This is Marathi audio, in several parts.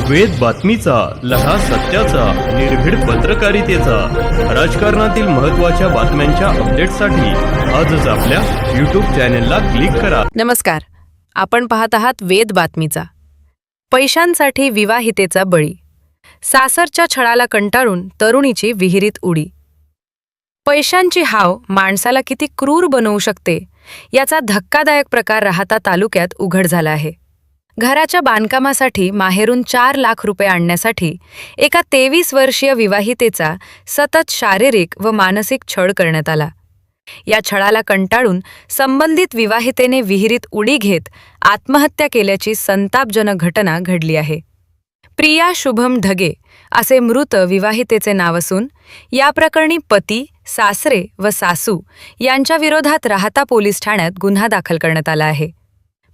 वेद बातमीचा, लढा सत्याचा, निर्भीड पत्रकारितेचा, राजकारणातील महत्त्वाच्या बातम्यांच्या अपडेटसाठी आजच आपल्या यूट्यूब चॅनेलला क्लिक करा. नमस्कार, आपण पाहत आहात वेद बातमीचा. पैशांसाठी विवाहितेचा बळी, सासरच्या छळाला कंटाळून तरुणीची विहिरीत उडी. पैशांची हाव माणसाला किती क्रूर बनवू शकते याचा धक्कादायक प्रकार राहाता तालुक्यात उघड झाला आहे. घराच्या बांधकामासाठी माहेरून 4 लाख रुपये आणण्यासाठी एका 23 वर्षीय विवाहितेचा सतत शारीरिक व मानसिक छळ करण्यात आला. या छळाला कंटाळून संबंधित विवाहितेने विहिरीत उडी घेत आत्महत्या केल्याची संतापजनक घटना घडली आहे. प्रिया शुभम ढगे असे मृत विवाहितेचे नाव असून या प्रकरणी पती, सासरे व सासू यांच्या विरोधात राहाता पोलीस ठाण्यात गुन्हा दाखल करण्यात आला आहे.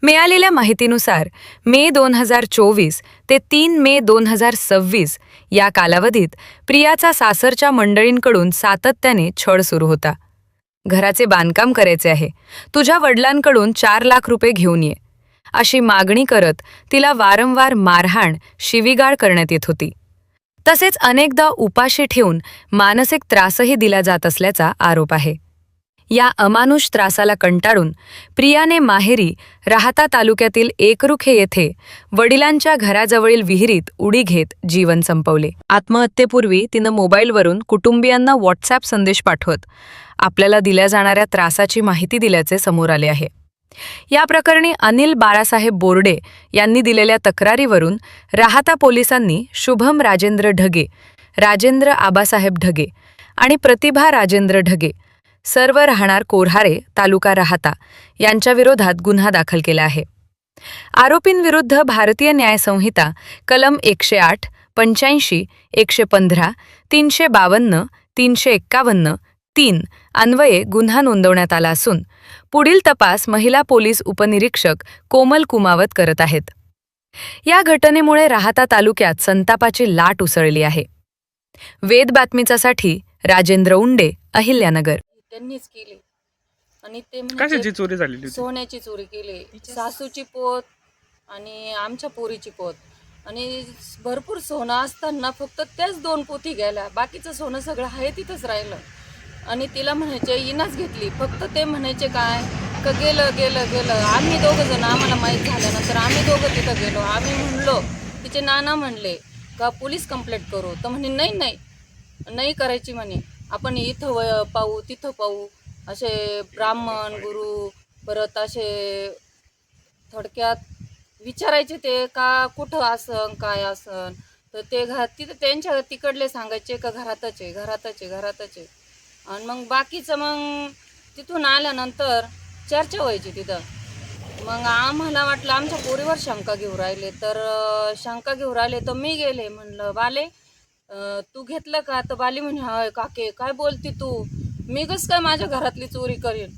मिळालेल्या माहितीनुसार मे 2024 ते 3 मे 2026 या कालावधीत प्रियाचा सासरच्या मंडळींकडून सातत्याने छळ सुरू होता. घराचे बांधकाम करायचे आहे, तुझ्या वडिलांकडून 4 लाख रुपये घेऊन ये, अशी मागणी करत तिला वारंवार मारहाण, शिवीगाळ करण्यात येत होती. तसेच अनेकदा उपाशी ठेवून मानसिक त्रासही दिला जात असल्याचा आरोप आहे. या अमानुष त्रासाला कंटाळून प्रियाने माहेरी राहाता तालुक्यातील एकरुखे येथे वडिलांच्या घराजवळील विहिरीत उडी घेत जीवन संपवले. आत्महत्येपूर्वी तिनं मोबाईलवरून कुटुंबियांना व्हॉट्सॲप संदेश पाठवत आपल्याला दिल्या जाणाऱ्या त्रासाची माहिती दिल्याचे समोर आले आहे. या प्रकरणी अनिल बाळासाहेब बोर्डे यांनी दिलेल्या तक्रारीवरून राहाता पोलिसांनी शुभम राजेंद्र ढगे, राजेंद्र आबासाहेब ढगे आणि प्रतिभा राजेंद्र ढगे सर्व राहणार कोऱ्हारे, तालुका राहाता यांच्या विरोधात गुन्हा दाखल केला आहे. आरोपींविरुद्ध भारतीय न्याय संहिता कलम 108, 85, 115, 352, 351, 3 अन्वये गुन्हा नोंदवण्यात आला असून पुढील तपास महिला पोलीस उपनिरीक्षक कोमल कुमावत करत आहेत. या घटनेमुळे राहाता तालुक्यात संतापाची लाट उसळली आहे. वेद बातमीचासाठी राजेंद्र उंडे, अहिल्यानगर. त्यांनीच केली आणि ते कशाची म्हणजे चोरी झालेली होती? सोन्याची चोरी केली, सासूची पोत आणि आमच्या पोरीची पोत. आणि भरपूर सोनं असताना फक्त त्याच 2 पोती गेल्या, बाकीचं सोनं सगळं आहे तिथंच राहिलं. आणि तिला म्हणायचे इनाच घेतली, फक्त ते म्हणायचे काय का गेलं गेलं गेलं. आम्ही दोघं जण, आम्हाला माहीत झाल्यानंतर आम्ही दोघं तिथं गेलो. आम्ही म्हणलो, तिचे नाना म्हणले का पोलीस कंप्लेंट करू, तर म्हणे नाही नाही नाही करायची म्हणे, आपण इथं पाहू तिथं पाहू. असे ब्राह्मण गुरु परत असे थोडक्यात विचारायचे ते का कुठं असन काय असन, तर ते तिथं त्यांच्या तिकडले सांगायचे का घरातच आहे घरातच आहे घरातच आहे. आणि मग बाकीचं मग तिथून आल्यानंतर चर्चा व्हायची तिथं. मग आम्हाला वाटलं आमच्या पोरीवर शंका घेऊ राहिले, तर शंका घेऊ राहिले तर मी गेले, म्हणलं बाले तू घेतलं का, तर बाली म्हणे हाय काके काय बोलती तू, मी कसं काय माझ्या घरातली चोरी करीन.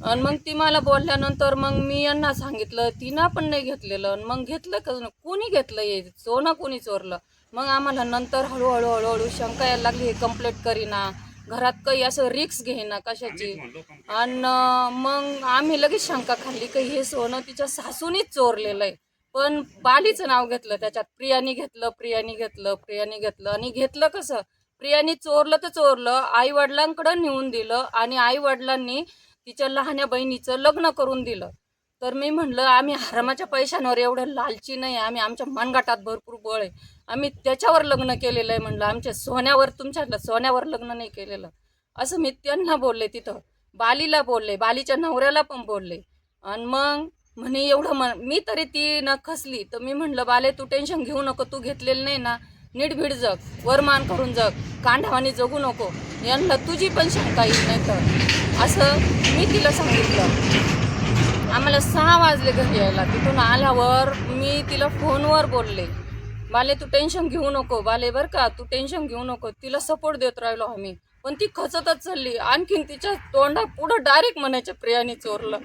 आणि मग ती मला बोलल्यानंतर मग मी यांना सांगितलं, तिनं पण नाही घेतलेलं. आणि मग घेतलं का कोणी घेतलं, हे सोनं कोणी चोरलं. मग आम्हाला नंतर हळूहळू हळूहळू शंका यायला लागली, हे कंप्लेंट करीना, घरात काही असं रिक्स घेईना कशाची. आणि मग आम्ही लगेच शंका खाल्ली की हे सोनं तिच्या सासूनीच चोरलेलं आहे. पण बालीचं नाव घेतलं त्याच्यात, प्रियानी घेतलं प्रियानी घेतलं प्रियानी घेतलं. आणि घेतलं कसं, प्रियानी चोरलं तर चोरलं, आईवडिलांकडं नेऊन दिलं आणि आईवडिलांनी तिच्या लहान्या बहिणीचं लग्न करून दिलं. तर मी म्हणलं आम्ही हरामाच्या पैशांवर एवढं लालची नाही, आम्ही आमच्या मनगटात भरपूर बळ आहे, आम्ही त्याच्यावर लग्न केलेलं आहे. म्हणलं आमच्या सोन्यावर, तुमच्या सोन्यावर लग्न नाही केलेलं, असं मी त्यांना बोलले. तिथं बालीला बोलले, बालीच्या नवऱ्याला पण बोलले. आणि मग म्हणे एवढं मी तरी ती न खसली. तर मी म्हणलं बाले तू टेन्शन घेऊ नको, तू घेतलेलं नाही ना, नीटभीड जग, वरमान करून जग, कांढावानी जगू नको, यांना तुझी पण शंका येईल नाही तर, असं मी तिला सांगितलं. आम्हाला 6 वाजले घरी यायला. तिथून आल्यावर मी तिला फोनवर बोलले, बाले तू टेन्शन घेऊ नको बाले, बरं का तू टेन्शन घेऊ नको. तिला सपोर्ट देत राहिलो आम्ही, पण ती खचतच चालली. आणखीन तिच्या तोंडा पुढं डायरेक्ट म्हणायचे प्रियाने चोरलं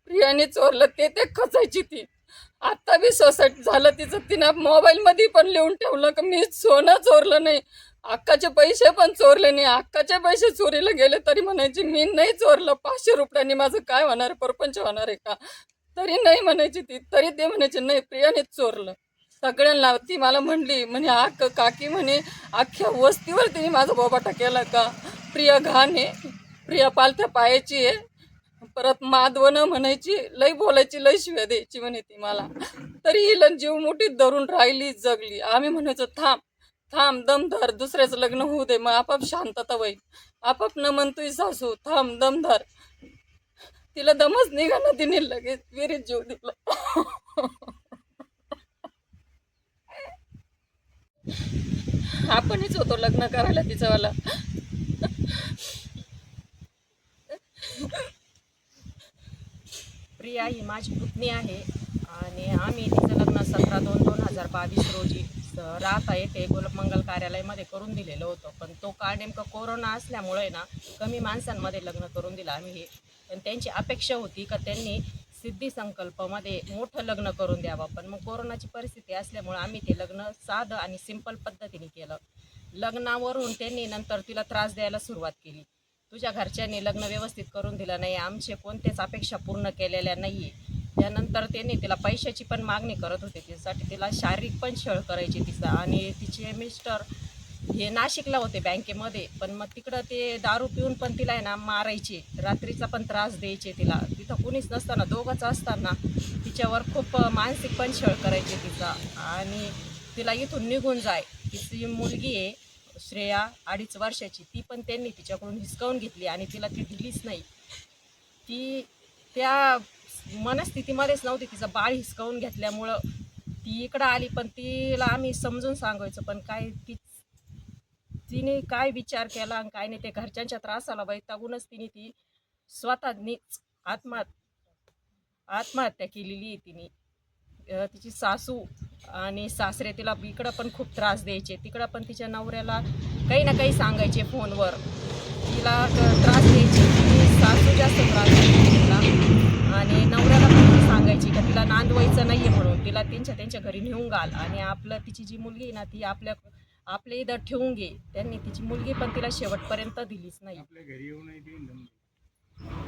प्रियाने चोरलं, ते खचायची ती. आत्ता बी सोसायटी झालं तिचं, तिनं मोबाईलमध्ये पण लिहून ठेवलं की मी सोनं चोरलं नाही, अक्काचे पैसे पण चोरले नाही. अक्काचे पैसे चोरीला गेले तरी म्हणायचे मी नाही चोरलं, 500 रुपयांनी माझं काय होणार, परपंच होणार आहे का, तरी नाही म्हणायची ती. तरी ते म्हणायचे नाही प्रियानेच चोरलं. सगळ्यांना ती मला म्हणली म्हणे काकी म्हणे अख्ख्या वस्तीवर तिने माझा बोबाटा केला का. प्रिया घाण आहे, प्रिया पालथ्या पायाची आहे, परत माधवनं म्हणायची, लई बोलायची, लई शिव्या द्यायची म्हणे ती मला. तरी हिला जीव मुठीत धरून राहिली, जगली. आम्ही म्हणायचो थांब थांब, दम धर, दुसऱ्याचं लग्न होऊ दे, मग आपाप शांतता होईल. आपाप न म्हणतोय सासू थांब, दम धर. तिला दमच निघाला, तिने लगेच विहिरीत जीव दिला. आपणच होतो लग्न करायला तिच्यावाला. प्रिया ही माझी पुतणी आहे आणि आम्ही तिचं लग्न 17/2/2022 रोजी राहता येथे गोलकमंगल कार्यालयामध्ये करून दिलेलं होतं. पण तो काळ नेमका कोरोना असल्यामुळे ना कमी माणसांमध्ये लग्न करून दिलं आम्ही हे. पण त्यांची अपेक्षा होती का त्यांनी सिद्धी संकल्पमध्ये मोठं लग्न करून द्यावं. पण मग कोरोनाची परिस्थिती असल्यामुळे आम्ही ते लग्न साधं आणि सिंपल पद्धतीने केलं. लग्नावरून त्यांनी नंतर तिला त्रास द्यायला सुरुवात केली. तुझ्या घरच्यांनी लग्न व्यवस्थित करून दिलं नाही, आमचे कोणत्याच अपेक्षा पूर्ण केलेल्या नाही आहे. त्यानंतर त्यांनी तिला पैशाची पण मागणी करत होते, तिच्यासाठी तिला शारीरिक पण छळ करायचे तिचा. आणि तिचे मिस्टर हे नाशिकला होते बँकेमध्ये, पण मग तिकडं ते दारू पिऊन पण तिला आहे ना मारायचे, रात्रीचा पण त्रास द्यायचे तिला. तिथं कुणीच नसताना, दोघंच असताना तिच्यावर खूप मानसिक पण छळ करायचे तिचा. आणि तिला इथून निघून जाय, तिची मुलगी आहे श्रेया 2.5 वर्षाची, ती पण त्यांनी तिच्याकडून हिसकावून घेतली आणि तिला ती दिलीच नाही. ती त्या मनस्थितीमध्येच नव्हती, तिचं बाळ हिसकावून घेतल्यामुळं ती इकडं आली. पण तिला आम्ही समजून सांगायचो, पण काय तिने काय विचार केला आणि काय नाही, ते घरच्यांच्या त्रासाला वैतागूनच ती स्वतःनीच आत्महत्या केलेली आहे तिने. तिची सासू आणि सासरे तिला इकडं पण खूप त्रास द्यायचे, तिकडं पण तिच्या नवऱ्याला काही ना काही सांगायचे फोनवर, तिला त्रास द्यायची. तिची सासू जास्त त्रास द्यायची तिला आणि नवऱ्याला पण सांगायची का तिला नांदवायचं नाही आहे म्हणून, तिला त्यांच्या घरी नेऊन घाल आणि तिची जी मुलगी आहे ना ती आपल्या इथं ठेवून घे. त्यांनी तिची मुलगी पण तिला शेवटपर्यंत दिलीच नाही.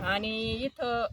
आणि इथं